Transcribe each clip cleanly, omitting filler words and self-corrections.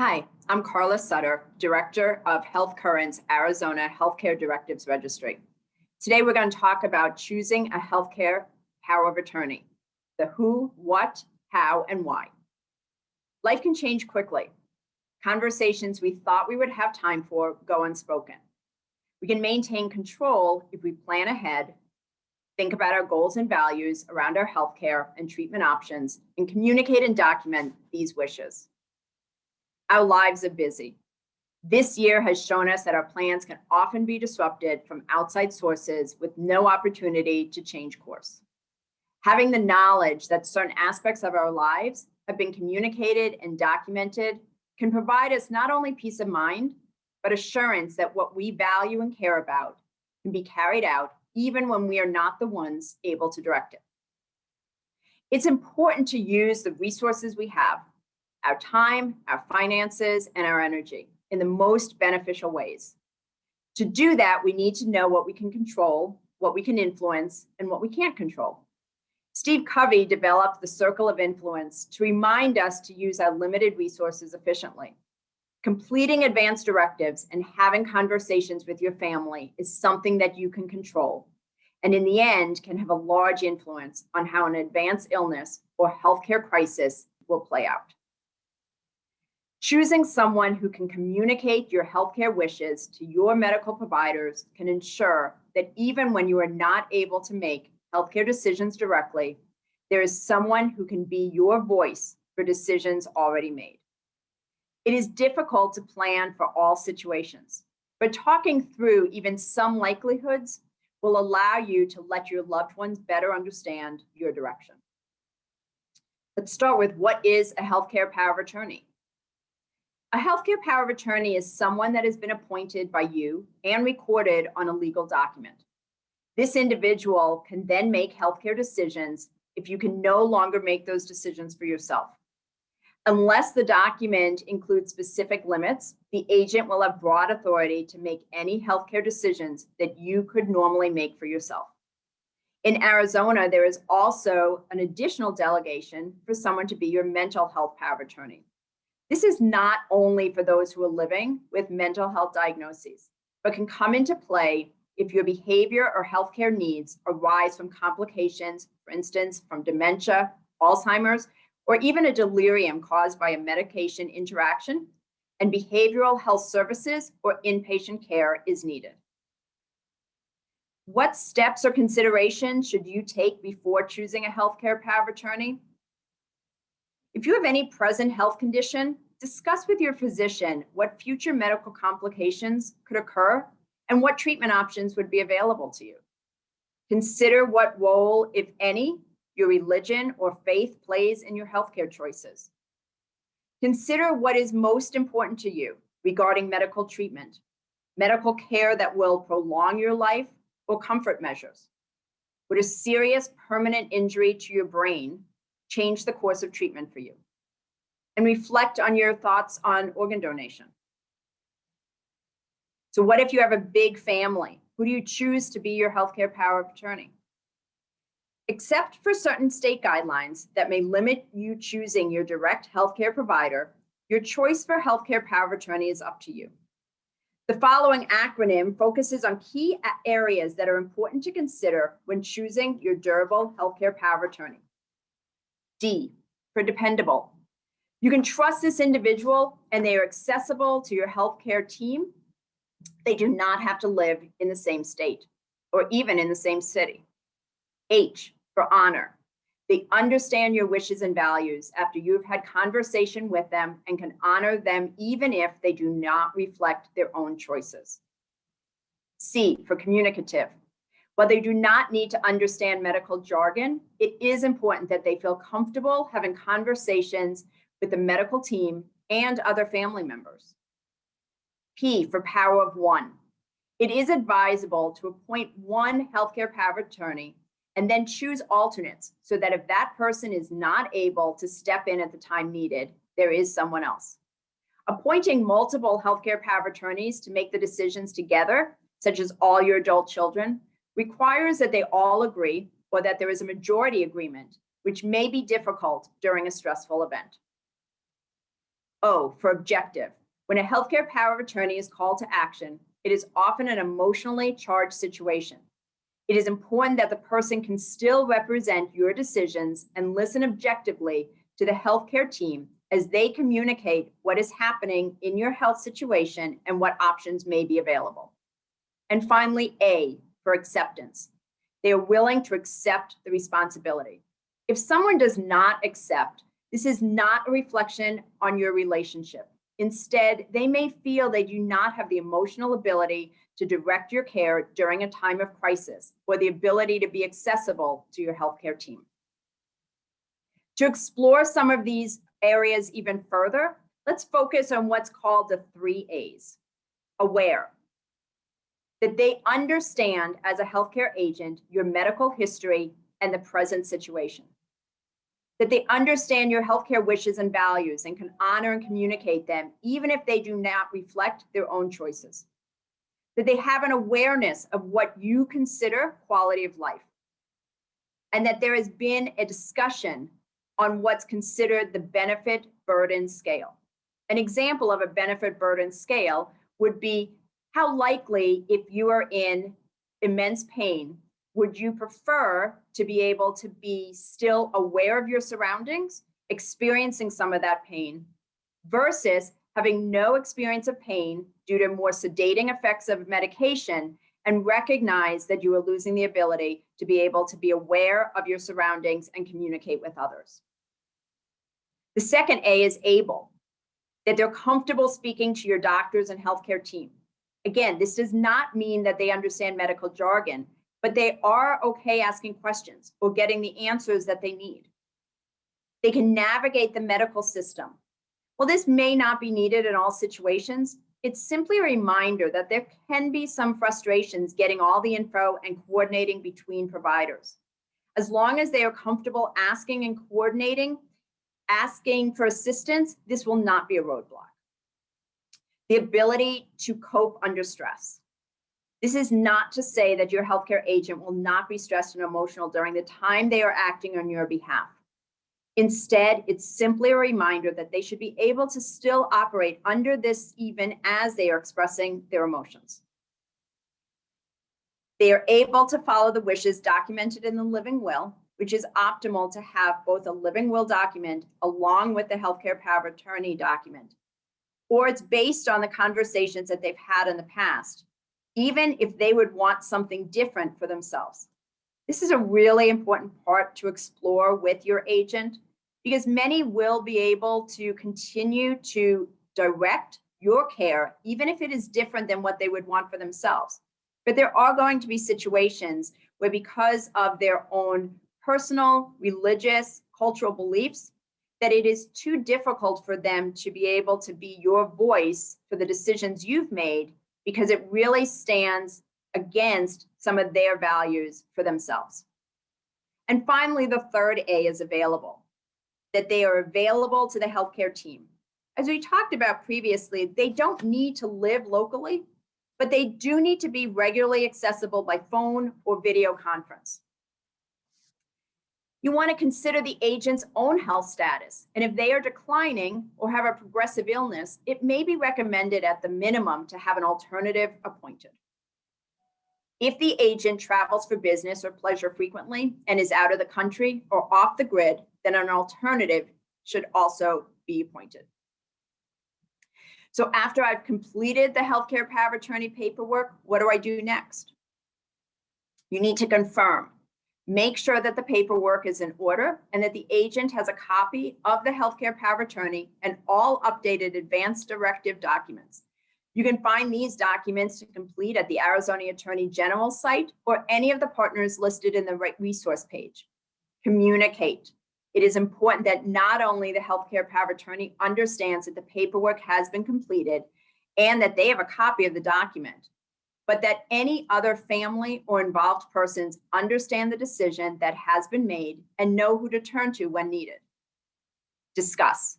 Hi, I'm Carla Sutter, Director of Health Current's Arizona Healthcare Directives Registry. Today, we're going to talk about choosing a healthcare power of attorney, the who, what, how, and why. Life can change quickly. Conversations we thought we would have time for go unspoken. We can maintain control if we plan ahead, think about our goals and values around our healthcare and treatment options, and communicate and document these wishes. Our lives are busy. This year has shown us that our plans can often be disrupted from outside sources with no opportunity to change course. Having the knowledge that certain aspects of our lives have been communicated and documented can provide us not only peace of mind, but assurance that what we value and care about can be carried out even when we are not the ones able to direct it. It's important to use the resources we have, our time, our finances, and our energy in the most beneficial ways. To do that, we need to know what we can control, what we can influence, and what we can't control. Steve Covey developed the circle of influence to remind us to use our limited resources efficiently. Completing advanced directives and having conversations with your family is something that you can control, and in the end can have a large influence on how an advanced illness or healthcare crisis will play out. Choosing someone who can communicate your healthcare wishes to your medical providers can ensure that even when you are not able to make healthcare decisions directly, there is someone who can be your voice for decisions already made. It is difficult to plan for all situations, but talking through even some likelihoods will allow you to let your loved ones better understand your direction. Let's start with what is a healthcare power of attorney? A healthcare power of attorney is someone that has been appointed by you and recorded on a legal document. This individual can then make healthcare decisions if you can no longer make those decisions for yourself. Unless the document includes specific limits, the agent will have broad authority to make any healthcare decisions that you could normally make for yourself. In Arizona, there is also an additional delegation for someone to be your mental health power of attorney. This is not only for those who are living with mental health diagnoses, but can come into play if your behavior or healthcare needs arise from complications, for instance, from dementia, Alzheimer's, or even a delirium caused by a medication interaction, and behavioral health services or inpatient care is needed. What steps or considerations should you take before choosing a healthcare power of attorney? If you have any present health condition, discuss with your physician what future medical complications could occur and what treatment options would be available to you. Consider what role, if any, your religion or faith plays in your healthcare choices. Consider what is most important to you regarding medical treatment, medical care that will prolong your life, or comfort measures. Would a serious permanent injury to your brain change the course of treatment for you? And reflect on your thoughts on organ donation. So what if you have a big family? Who do you choose to be your healthcare power of attorney? Except for certain state guidelines that may limit you choosing your direct healthcare provider, your choice for healthcare power of attorney is up to you. The following acronym focuses on key areas that are important to consider when choosing your durable healthcare power of attorney. D, for dependable. You can trust this individual and they are accessible to your healthcare team. They do not have to live in the same state or even in the same city. H, for honor. They understand your wishes and values after you've had conversation with them and can honor them even if they do not reflect their own choices. C, for communicative. While they do not need to understand medical jargon, it is important that they feel comfortable having conversations with the medical team and other family members. P, for power of one. It is advisable to appoint one healthcare power of attorney and then choose alternates so that if that person is not able to step in at the time needed, there is someone else. Appointing multiple healthcare power of attorneys to make the decisions together, such as all your adult children, requires that they all agree or that there is a majority agreement, which may be difficult during a stressful event. O for objective. When a healthcare power of attorney is called to action, it is often an emotionally charged situation. It is important that the person can still represent your decisions and listen objectively to the healthcare team as they communicate what is happening in your health situation and what options may be available. And finally, A for acceptance. They are willing to accept the responsibility. If someone does not accept, this is not a reflection on your relationship. Instead, they may feel they do not have the emotional ability to direct your care during a time of crisis or the ability to be accessible to your healthcare team. To explore some of these areas even further, let's focus on what's called the 3 A's. Aware. That they understand as a healthcare agent your medical history and the present situation. That they understand your healthcare wishes and values and can honor and communicate them, even if they do not reflect their own choices. That they have an awareness of what you consider quality of life. And that there has been a discussion on what's considered the benefit burden scale. An example of a benefit burden scale would be how likely, if you are in immense pain, would you prefer to be able to be still aware of your surroundings, experiencing some of that pain, versus having no experience of pain due to more sedating effects of medication and recognize that you are losing the ability to be able to be aware of your surroundings and communicate with others. The second A is able, that they're comfortable speaking to your doctors and healthcare team. Again, this does not mean that they understand medical jargon, but they are okay asking questions or getting the answers that they need. They can navigate the medical system. While this may not be needed in all situations, it's simply a reminder that there can be some frustrations getting all the info and coordinating between providers. As long as they are comfortable asking and coordinating, asking for assistance, this will not be a roadblock. The ability to cope under stress. This is not to say that your healthcare agent will not be stressed and emotional during the time they are acting on your behalf. Instead, it's simply a reminder that they should be able to still operate under this even as they are expressing their emotions. They are able to follow the wishes documented in the living will, which is optimal to have both a living will document along with the healthcare power of attorney document. Or it's based on the conversations that they've had in the past, even if they would want something different for themselves. This is a really important part to explore with your agent because many will be able to continue to direct your care, even if it is different than what they would want for themselves. But there are going to be situations where because of their own personal, religious, cultural beliefs, that it is too difficult for them to be able to be your voice for the decisions you've made because it really stands against some of their values for themselves. And finally, the third A is available, that they are available to the healthcare team. As we talked about previously, they don't need to live locally, but they do need to be regularly accessible by phone or video conference. You want to consider the agent's own health status, and if they are declining or have a progressive illness, it may be recommended at the minimum to have an alternative appointed. If the agent travels for business or pleasure frequently and is out of the country or off the grid, then an alternative should also be appointed. So after I've completed the healthcare power of attorney paperwork, what do I do next? You need to confirm. Make sure that the paperwork is in order and that the agent has a copy of the healthcare power of attorney and all updated advanced directive documents. You can find these documents to complete at the Arizona Attorney General site or any of the partners listed in the resource page. Communicate. It is important that not only the healthcare power of attorney understands that the paperwork has been completed and that they have a copy of the document, but that any other family or involved persons understand the decision that has been made and know who to turn to when needed. Discuss.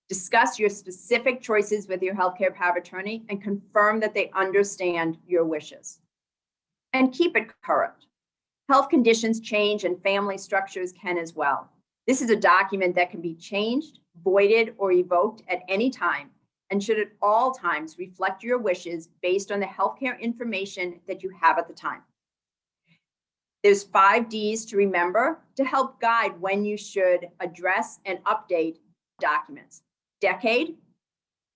Discuss your specific choices with your healthcare power of attorney and confirm that they understand your wishes. And keep it current. Health conditions change and family structures can as well. This is a document that can be changed, voided, or revoked at any time and should at all times reflect your wishes based on the healthcare information that you have at the time. There's 5 Ds to remember to help guide when you should address and update documents: decade,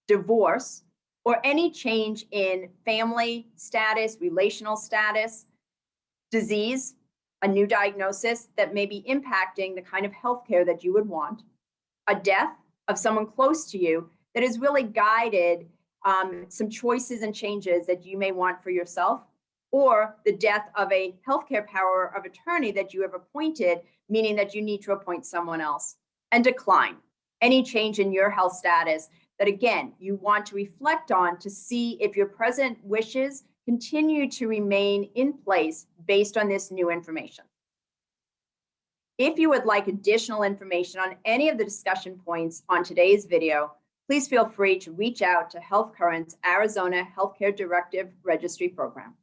divorce, or any change in family status, relational status, disease, a new diagnosis that may be impacting the kind of healthcare that you would want, a death of someone close to you that has really guided some choices and changes that you may want for yourself, or the death of a healthcare power of attorney that you have appointed, meaning that you need to appoint someone else, and decline, any change in your health status that, again, you want to reflect on to see if your present wishes continue to remain in place based on this new information. If you would like additional information on any of the discussion points on today's video, please feel free to reach out to Health Currents Arizona Healthcare Directive Registry Program.